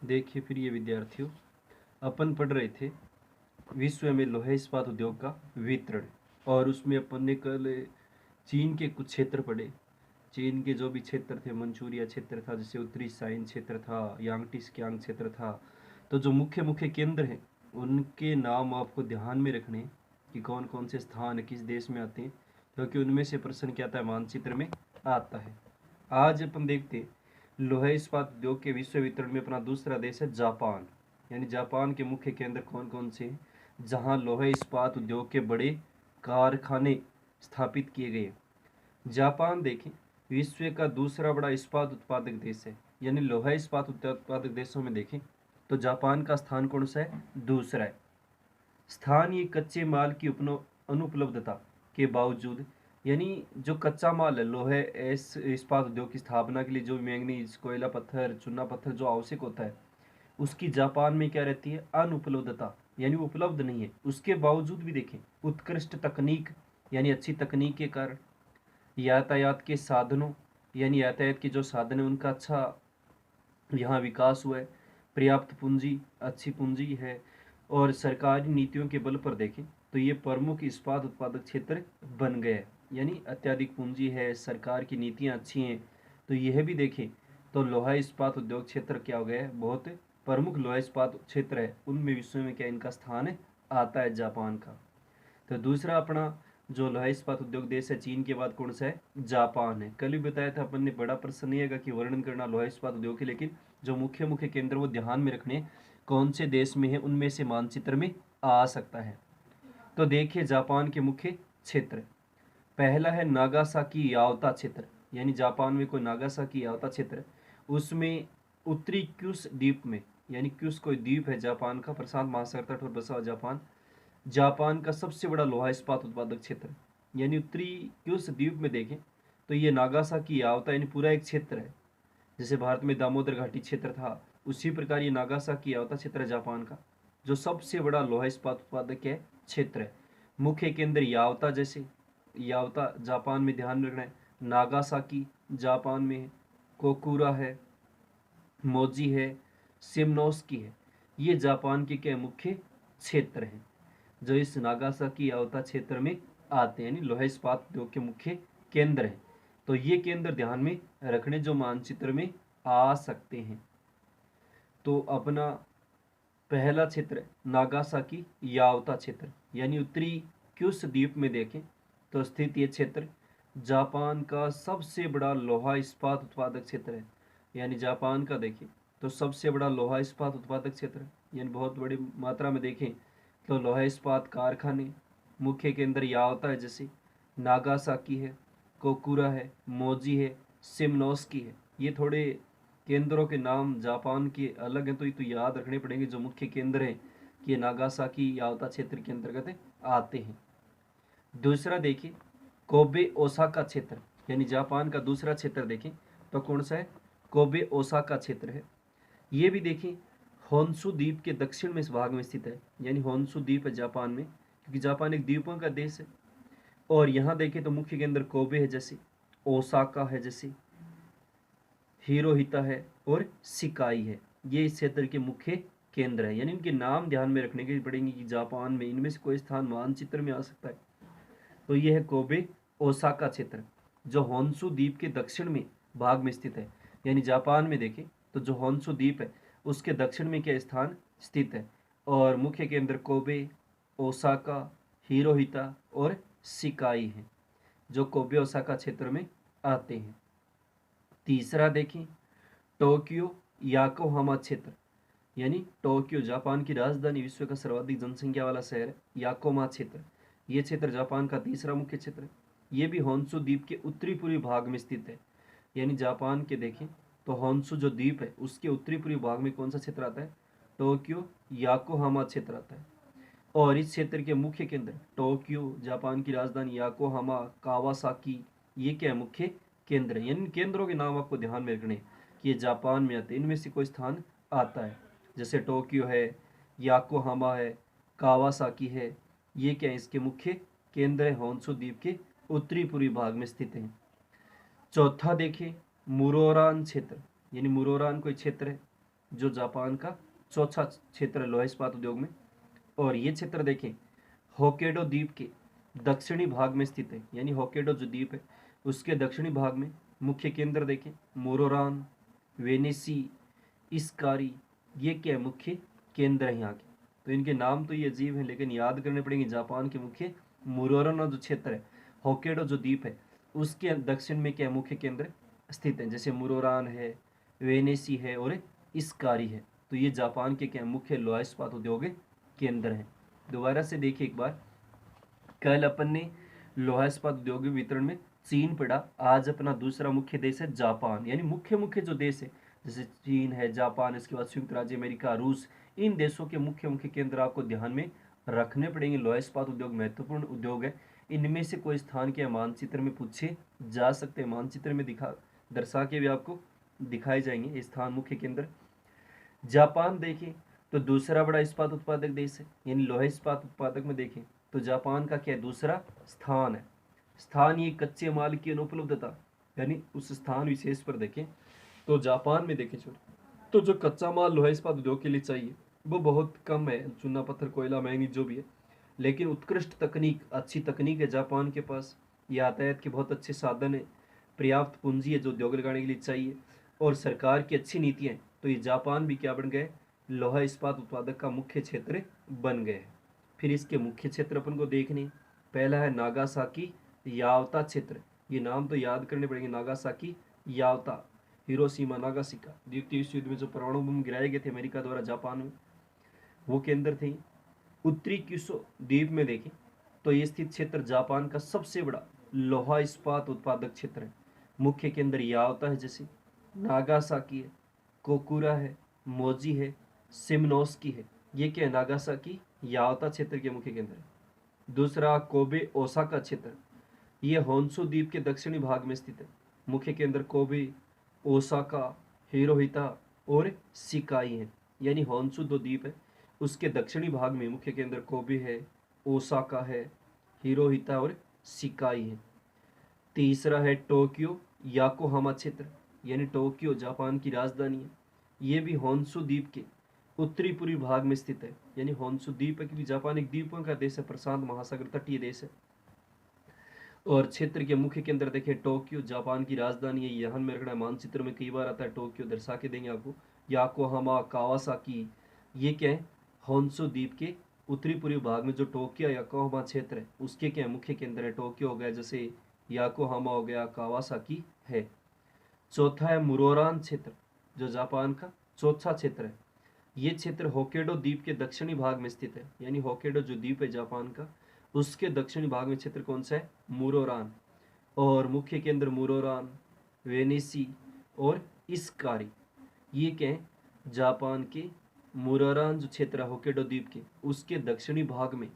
देखिए फिर ये विद्यार्थियों, अपन पढ़ रहे थे विश्व में लोहे इस्पात उद्योग का वितरण। और उसमें अपन ने कल चीन के कुछ क्षेत्र पढ़े। चीन के जो भी क्षेत्र थे, मंचूरिया क्षेत्र था, जैसे उत्तरी साइन क्षेत्र था, यांगटी स्कियांग क्षेत्र था। तो जो मुख्य मुख्य केंद्र हैं उनके नाम आपको ध्यान में रखने हैं कि कौन कौन से स्थान किस देश में आते हैं, क्योंकि उनमें से प्रश्न क्या आता है, मानचित्र में आता है। आज अपन देखते हैं लोहे इस्पात उद्योग के विश्व वितरण में अपना दूसरा देश है जापान। यानी जापान के मुख्य केंद्र कौन कौन से हैं जहां लोहे इस्पात उद्योग के बड़े कारखाने स्थापित किए गए। जापान देखें, विश्व का दूसरा बड़ा इस्पात उत्पादक देश है। यानी लोहा इस्पात उत्पादक देशों में देखें तो जापान का स्थान कौन सा है, दूसरा है। स्थानीय कच्चे माल की अनुपलब्धता के बावजूद, यानी जो कच्चा माल है लोहे इस्पात उद्योग की स्थापना के लिए, जो मैंगनीज, कोयला पत्थर, चूना पत्थर जो आवश्यक होता है, उसकी जापान में क्या रहती है, अनुपलब्धता, यानी वो उपलब्ध नहीं है। उसके बावजूद भी देखें उत्कृष्ट तकनीक, यानी अच्छी तकनीक के कारण, यातायात के साधनों, यानी यातायात के जो साधन है उनका अच्छा यहाँ विकास हुआ है, पर्याप्त पूंजी, अच्छी पूंजी है, और सरकारी नीतियों के बल पर देखें तो ये प्रमुख इस्पात उत्पादक क्षेत्र बन गए। यानी अत्यधिक पूंजी है, सरकार की नीतियाँ अच्छी हैं, तो यह भी देखें तो लोहा इस्पात उद्योग क्षेत्र क्या हो गया है, बहुत प्रमुख लोहा इस्पात क्षेत्र है, उनमें विश्व में क्या इनका स्थान आता है जापान का। तो दूसरा अपना जो लोहा इस्पात उद्योग देश है चीन के बाद कौन सा है, जापान है। कल भी बताया था अपन ने, बड़ा प्रश्न नहीं है कि वर्णन करना लोहा इस्पात उद्योग के, लेकिन जो मुख्य मुख्य केंद्र वो ध्यान में रखने कौन से देश में है, उनमें से मानचित्र में आ सकता है। तो देखिए जापान के मुख्य क्षेत्र, पहला है नागासाकी यावता क्षेत्र। यानी जापान में कोई नागासाकी यावता क्षेत्र, उसमें उत्तरी क्यूस द्वीप में, यानी क्यूस कोई द्वीप है जापान का, प्रशांत महासागर तट पर बसा हुआ जापान, जापान का सबसे बड़ा लोहा इस्पात उत्पादक क्षेत्र। यानी उत्तरी क्यूस द्वीप में देखें तो ये नागासाकी यावता यानी पूरा एक क्षेत्र है। जैसे भारत में दामोदर घाटी क्षेत्र था, उसी प्रकार ये नागासाकी यावता क्षेत्र है जापान का, जो सबसे बड़ा लोहा इस्पात उत्पादक है क्षेत्र है। मुख्य केंद्र यावता, जैसे यावता जापान में ध्यान रखना है, नागासाकी जापान में है, कोकुरा है, मोजी है, सिमनोस्की है, ये जापान के क्या मुख्य क्षेत्र हैं जो इस नागासाकी यावता क्षेत्र में आते हैं, यानी लोहा इस्पात उद्योग के मुख्य केंद्र हैं। तो ये केंद्र ध्यान में रखने जो मानचित्र में आ सकते हैं। तो अपना पहला क्षेत्र नागासाकी यावता क्षेत्र, यानी उत्तरी क्यूस द्वीप में देखें तो स्थित ये क्षेत्र जापान का सबसे बड़ा लोहा इस्पात उत्पादक क्षेत्र है। यानी जापान का देखें तो सबसे बड़ा लोहा इस्पात उत्पादक क्षेत्र, यानी बहुत बड़ी मात्रा में देखें तो लोहा इस्पात कारखाने, मुख्य केंद्र यावता है, जैसे नागासाकी है, कोकुरा है, मोजी है, सिमनोस्की है। ये थोड़े केंद्रों के नाम जापान के अलग हैं, तो ये तो याद रखने पड़ेंगे जो मुख्य केंद्र हैं कि नागासाकी यावता क्षेत्र के अंतर्गत आते हैं। दूसरा देखिए कोबे ओसाका क्षेत्र, यानी जापान का दूसरा क्षेत्र देखें तो कौन सा है, कोबे ओसाका क्षेत्र है। ये भी देखें होन्शु द्वीप के दक्षिण में इस भाग में स्थित है। यानी होन्शु द्वीप है जापान में, क्योंकि जापान एक द्वीपों का देश है। और यहाँ देखें तो मुख्य केंद्र कोबे है, जैसे ओसाका है, जैसे हिरोहिता है और सिकाई है, ये इस क्षेत्र के मुख्य केंद्र है। यानी इनके नाम ध्यान में रखने के पड़ेंगे कि जापान में इनमें से कोई स्थान मानचित्र में आ सकता है। तो यह है कोबे ओसाका क्षेत्र, जो होन्शु द्वीप के दक्षिण में भाग में स्थित है। यानी जापान में देखें तो जो होन्शु द्वीप है उसके दक्षिण में क्या स्थान स्थित है, और मुख्य केंद्र कोबे, ओसाका, हिरोहिता और सिकाई है, जो कोबे ओसाका क्षेत्र में आते हैं। तीसरा देखें टोक्यो याकोहामा क्षेत्र, यानी टोक्यो जापान की राजधानी, विश्व का सर्वाधिक जनसंख्या वाला शहर है याकोमा क्षेत्र। ये क्षेत्र जापान का तीसरा मुख्य क्षेत्र है। ये भी होन्शु द्वीप के उत्तरी पूर्वी भाग में स्थित है। यानी जापान के देखें तो होन्शु जो द्वीप है उसके उत्तरी पूर्वी भाग में कौन सा क्षेत्र आता है, टोक्यो याकोहामा क्षेत्र आता है। और इस क्षेत्र के मुख्य केंद्र टोक्यो, जापान की राजधानी याकोहामा, कावासाकी, ये क्या है, मुख्य केंद्र है। यानी केंद्रों के नाम आपको ध्यान में रखने कि ये जापान में आते हैं, इनमें से कोई स्थान आता है, जैसे टोक्यो है, याकोहामा है, कावासाकी है, ये क्या है, इसके मुख्य केंद्र है, होन्शु द्वीप के उत्तरी पूर्वी भाग में स्थित हैं। चौथा देखें मुरोरान क्षेत्र, यानी मुरोरान कोई क्षेत्र है, जो जापान का चौथा क्षेत्र है लोहा इस्पात उद्योग में। और ये क्षेत्र देखें होक्काइडो द्वीप के दक्षिणी भाग में स्थित है, यानी होक्काइडो जो द्वीप है उसके दक्षिणी भाग में। मुख्य केंद्र देखें मोरोरान, वेनेसी, इस्कारी, ये क्या मुख्य केंद्र है यहाँ के। तो इनके नाम तो ये अजीब हैं, लेकिन याद करने पड़ेंगे। जापान के मुख्य मोरोरान जो क्षेत्र है, होक्काइडो जो द्वीप है उसके दक्षिण में क्या मुख्य केंद्र स्थित है, जैसे मोरोरान है, वेनेसी है और इस्कारी है। तो ये जापान के क्या मुख्य लोहा इस्पात उद्योग केंद्र हैं। दोबारा से देखिए एक बार, कल अपन ने लोहा इस्पात उद्योग वितरण में चीन पढ़ा, आज अपना दूसरा मुख्य देश है जापान। यानी मुख्य मुख्य जो देश है जैसे चीन है, जापान, इसके बाद संयुक्त राज्य अमेरिका, रूस, इन देशों के मुख्य मुख्य केंद्र आपको ध्यान में रखने पड़ेंगे। लोहा इस्पात उद्योग महत्वपूर्ण उद्योग है। इनमें से कोई स्थान के मानचित्र में पूछे जा सकते हैं, मानचित्र में दर्शा के भी आपको दिखाए जाएंगे स्थान मुख्य केंद्र। जापान देखें तो दूसरा बड़ा इस्पात उत्पादक देश है, यानी लोहा इस्पात उत्पादक में देखें तो जापान का क्या दूसरा स्थान है। स्थानीय कच्चे माल की अनुपलब्धता, यानी उस स्थान विशेष पर देखें तो जापान में देखें तो जो कच्चा माल लोहा इस्पात उद्योग के लिए चाहिए वो बहुत कम है, चूना पत्थर, कोयला, मैंगनीज जो भी है। लेकिन उत्कृष्ट तकनीक, अच्छी तकनीक है जापान के पास, यातायात के बहुत अच्छे साधन है, पर्याप्त पूंजी है जो उद्योग लगाने के लिए चाहिए, और सरकार की अच्छी नीतियाँ हैं। तो ये जापान भी क्या बन गए, लोहा इस्पात उत्पादक का मुख्य क्षेत्र बन गए। फिर इसके मुख्य क्षेत्र अपन को देखने, पहला है नागासाकी यावता क्षेत्र। ये नाम तो याद करने पड़ेंगे, नागासाकी यावता, हिरोशिमा, नागासाकी, द्वितीय विश्व युद्ध में जो परमाणु बम गिराए गए थे अमेरिका द्वारा जापान में, वो केंद्र थे। उत्तरी क्यूशो द्वीप में देखें तो ये स्थित क्षेत्र जापान का सबसे बड़ा लोहा इस्पात उत्पादक क्षेत्र है। मुख्य केंद्र यावता है, जैसे नागासाकी है, कोकुरा है, मोजी है, सिमनोस्की है। ये क्या है, नागासाकी यावता क्षेत्र के मुख्य केंद्र है। दूसरा कोबे ओसाका क्षेत्र, ये होन्शु द्वीप के दक्षिणी भाग में स्थित है। मुख्य केंद्र कोबे, ओसाका, हिरोहिता और सिकाई है। यानी होन्शु दो द्वीप है उसके दक्षिणी भाग में मुख्य केंद्र कोबे है, ओसाका है, हिरोहिता और सिकाई है। तीसरा है टोक्यो याकोहामा क्षेत्र, यानी टोक्यो जापान की राजधानी है। ये भी होन्शु द्वीप के उत्तरी पूर्वी भाग में स्थित है। यानी होन्शु द्वीप है क्योंकि जापान एक द्वीपों का देश है, प्रशांत महासागर तटीय देश है। और क्षेत्र के मुख्य केंद्र देखें टोक्यो जापान की राजधानी है। यहाँ में रखना मानचित्र में कई बार आता है, टोक्यो दर्शा के देंगे आपको। याकोहामा, कावासाकी, ये क्या है, होन्शु द्वीप के उत्तरी पूर्वी भाग में जो टोक्यो याकोहामा क्षेत्र है उसके क्या मुख्य केंद्र है। टोक्यो हो गया, जैसे याकोहामा हो गया, कावासाकी है। चौथा है मुरोरान क्षेत्र, जो जापान का चौथा क्षेत्र है। ये क्षेत्र होक्काइडो द्वीप के दक्षिणी भाग में स्थित है। यानी होक्काइडो जो द्वीप है जापान का, उसके दक्षिणी भाग में क्षेत्र कौन सा है, मुरोरान। और मुख्य केंद्र मुरोरान, वेनेसी और इस्कारी, ये क्या है, जापान के मुरोरान जो क्षेत्र है होक्काइडो द्वीप के, उसके दक्षिणी भाग में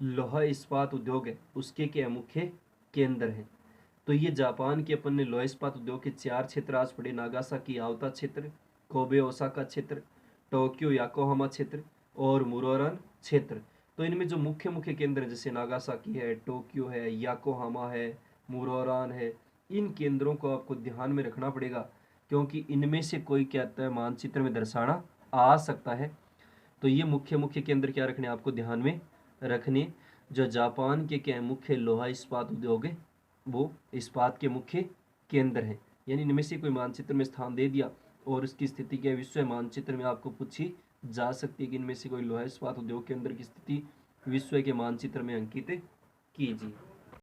लोहा इस्पात उद्योग है उसके क्या मुख्य केंद्र हैं। तो ये जापान के अपन ने लोहा इस्पात उद्योग के 4 क्षेत्र आज पढ़े, नागासाकी यावता क्षेत्र, कोबे ओसाका क्षेत्र, टोक्यो याकोहामा क्षेत्र और मुरोरान क्षेत्र। तो इनमें जो मुख्य मुख्य केंद्र जैसे नागासाकी है, टोक्यो है, याकोहामा है, मुरोरान है, इन केंद्रों को आपको ध्यान में रखना पड़ेगा क्योंकि इनमें से कोई क्या आता है मानचित्र में दर्शाना आ सकता है। तो ये मुख्य मुख्य केंद्र क्या रखने आपको ध्यान में रखने, जो जापान के क्या मुख्य लोहा इस्पात उद्योग है वो इस्पात के मुख्य केंद्र हैं। यानी इनमें से कोई मानचित्र में स्थान दे दिया और उसकी स्थिति क्या विश्व मानचित्र में आपको पूछी जा सकती है कि इनमें से कोई लोहा इस्पात उद्योग केंद्र की स्थिति विश्व के मानचित्र में अंकित कीजिए।